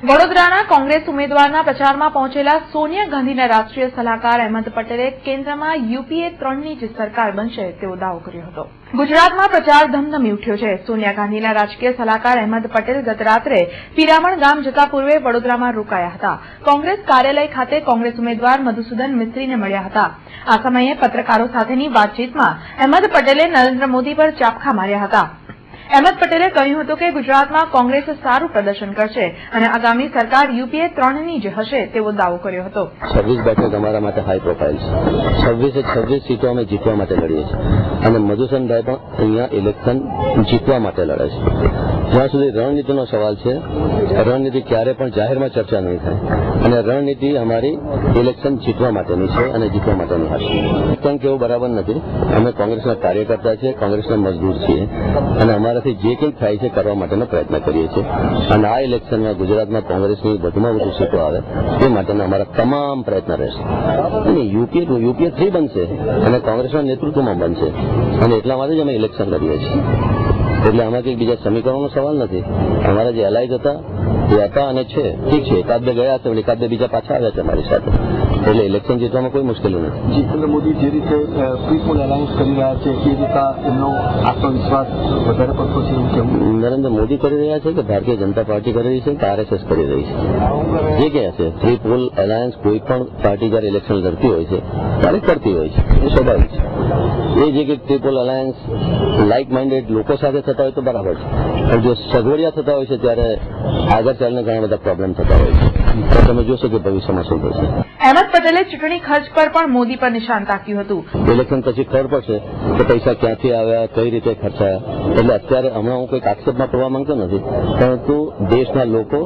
વડોદરાના કોંગ્રેસ ઉમેદવારના પ્રચારમાં પહોંચેલા સોનિયા ગાંધીના રાષ્ટ્રીય સલાહકાર અહેમદ પટેલે કેન્દ્રમાં યુપીએ 3ની જ સરકાર બનશે તેવો દાવો કર્યો હતો. ગુજરાતમાં પ્રચાર ધમધમી ઉઠ્યો છે. સોનિયા ગાંધીના રાજકીય સલાહકાર અહેમદ પટેલ ગત રાત્રે પિરામણ ગામ જતા પૂર્વે વડોદરામાં રોકાયા હતા. કોંગ્રેસ કાર્યાલય ખાતે કોંગ્રેસ ઉમેદવાર મધુસૂદન મિસ્ત્રીને મળ્યા હતા. આ સમયે પત્રકારો સાથેની વાતચીતમાં અહેમદ પટેલે નરેન્દ્ર મોદી પર ચાબખા માર્યા હતા. અહેમદ પટેલે કહ્યું હતું કે ગુજરાતમાં કોંગ્રેસ સારું પ્રદર્શન કરશે અને આગામી સરકાર યુપીએ 3ની જ હશે તેવો દાવો કર્યો હતો. 26 બેઠક અમારા માટે હાઈ પ્રોફાઇલ છે. 26 સીટો અમે જીતવા માટે લડીએ છીએ અને મધુસૂદનભાઈ પણ અહીંયા ઇલેક્શન જીતવા માટે લડે છે. જ્યાં સુધી રણનીતિનો સવાલ છે, રણનીતિ ક્યારે પણ જાહેરમાં ચર્ચા નહીં થાય અને રણનીતિ અમારી ઇલેક્શન જીતવા માટેની છે અને જીતવા માટેની હશે. પણ કેવું બરાબર નથી. અમે કોંગ્રેસના કાર્યકર્તા છીએ, કોંગ્રેસના મજદૂર છીએ અને અમારાથી જે કંઈક થાય છે કરવા માટેનો પ્રયત્ન કરીએ છીએ અને આ ઇલેક્શનમાં ગુજરાતમાં કોંગ્રેસની વધુમાં વધુ સીટો આવે તે માટેના અમારા તમામ પ્રયત્ન રહેશે. અને યુપીએ 3 બનશે અને કોંગ્રેસના નેતૃત્વમાં બનશે અને એટલા માટે જ અમે ઇલેક્શન લડીએ છીએ. એટલે આમાં કંઈક બીજા સમીકરણોનો સવાલ નથી. અમારા જે એલાઇઝ હતા એ હતા અને છે, ઠીક છે. એકાદ બે ગયા છે, એકાદ બે બીજા પાછા આવ્યા છે અમારી સાથે. એટલે ઇલેક્શન જીતવામાં કોઈ મુશ્કેલી નથી. નરેન્દ્ર મોદી જે રીતે પીપલ એલાયન્સ કરી રહ્યા છે એ રીતે એમનો આત્મવિશ્વાસ વધારે પડતો છે એવું કેવું? નરેન્દ્ર મોદી કરી રહ્યા છે કે ભારતીય જનતા પાર્ટી કરી રહી છે કે આરએસએસ કરી રહી છે? જે કહે છે પીપલ એલાયન્સ કોઈ પણ પાર્ટી જયારે ઇલેક્શન લડતી હોય છે ત્યારે કરતી હોય છે, એ સ્વાભાવિક છે. એ જે કે પીપલ એલાયન્સ લાઇક માઇન્ડેડ લોકો સાથે થતા હોય તો બરાબર છે, પણ જો સગવડિયા થતા હોય છે ત્યારે આગળ ચાલીને ઘણા બધા પ્રોબ્લેમ થતા હોય છે. તો તમે જોશો કે ભવિષ્યમાં શું થશે. અહેમદ પટેલે ચૂંટણી ખર્ચ પર પણ મોદી પર નિશાન તાક્યું હતું. ઇલેક્શન પછી ખબર પડશે કે પૈસા ક્યાંથી આવ્યા, કઈ રીતે ખર્ચાયા. એટલે અત્યારે હમણાં હું કોઈક આક્ષેપમાં પડવા માંગતો નથી, પરંતુ દેશના લોકો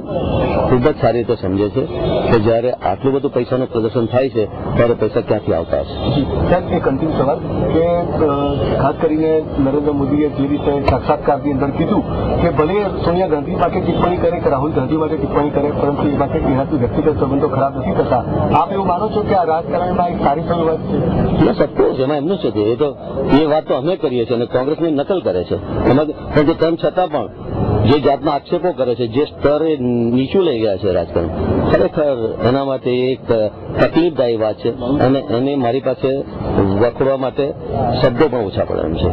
ખૂબ જ સારી રીતે સમજે છે કે જયારે આટલું બધું પૈસાનું પ્રદર્શન થાય છે ત્યારે પૈસા ક્યાંથી આવતા હશે. સાહેબ, એક અંતિમ સવાલ કે ખાસ કરીને નરેન્દ્ર મોદીએ જે રીતે સાક્ષાત્કારની અંદર કીધું કે ભલે સોનિયા ગાંધી માટે ટિપ્પણી કરે કે રાહુલ ગાંધી માટે ટિપ્પણી કરે, પરંતુ એ માટે એનાથી વ્યક્તિગત સંબંધો ખરાબ નથી થતા. આપ એવું માનો છો કે આ રાજકારણમાં એક સારી શરૂઆત છે? સત્ય છે, એમાં એમનું છે. એ તો એ વાત તો અમે કરીએ છીએ અને કોંગ્રેસની નકલ કરે છે. પરંતુ તેમ છતાં પણ જે જાતના આક્ષેપો કરે છે, જે સ્તરે નીચું લઈ ગયા છે રાજકારણ, ખરેખર એના માટે એક તકલીફદાયી વાત છે અને એને મારી પાસે વખોડવા માટે શબ્દો પણ ઓછા પડે એમ છે.